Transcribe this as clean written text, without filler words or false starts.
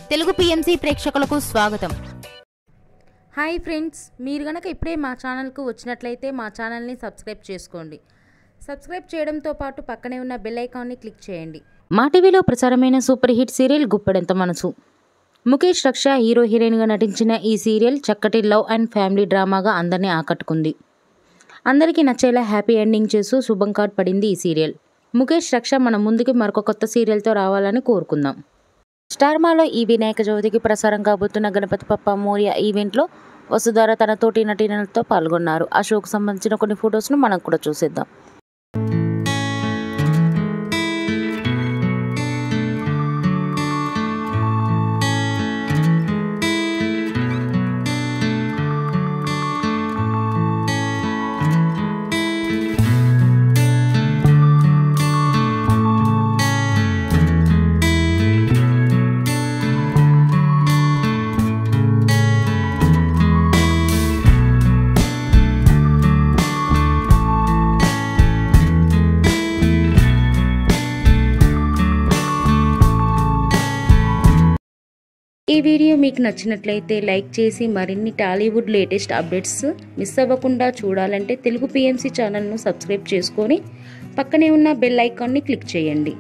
Telugu PMC ప్రేక్షకులకు స్వాగతం. Hi friends, మీరు గనక ఇప్పుడే మా ఛానల్కు వచ్చినట్లయితే మా ఛానల్ని సబ్స్క్రైబ్ చేసుకోండి. సబ్స్క్రైబ్ చేయడంతో పాటు పక్కనే ఉన్న బెల్ ఐకాన్ని క్లిక్ చేయండి. మా టీవీలో ప్రసారమైన సూపర్ హిట్ సీరియల్ గుప్పెడంత మనసు. ముఖేష్ రక్ష హీరో హీరోయిన్గా నటించిన ఈ సీరియల్ చక్కటి లవ్ అండ్ ఫ్యామిలీ డ్రామాగా అందరినీ ఆకట్టుకుంది. అందరికీ నచ్చేలా హ్యాపీ ఎండింగ్ చేస్తూ శుభం కార్డ్ పడింది ఈ సీరియల్. ముఖేష్ రక్ష మన ముందుకి మరొక కొత్త సీరియల్తో రావాలని కోరుకుందాం. స్టార్మాలో ఈ వినాయక చవితికి ప్రసారం కాబోతున్న గణపతి బప్పా మోరియా ఈవెంట్లో వసుధార తన తోటి నటీనటులతో పాల్గొన్నారు. ఆ షోకు సంబంధించిన కొన్ని ఫొటోస్ను మనం కూడా చూసేద్దాం. ఈ వీడియో మీకు నచ్చినట్లయితే లైక్ చేసి మరిన్ని టాలీవుడ్ లేటెస్ట్ అప్డేట్స్ మిస్ అవ్వకుండా చూడాలంటే తెలుగు పిఎంసి ఛానల్ను సబ్స్క్రైబ్ చేసుకొని పక్కనే ఉన్న బెల్ ఐకాన్ని క్లిక్ చేయండి.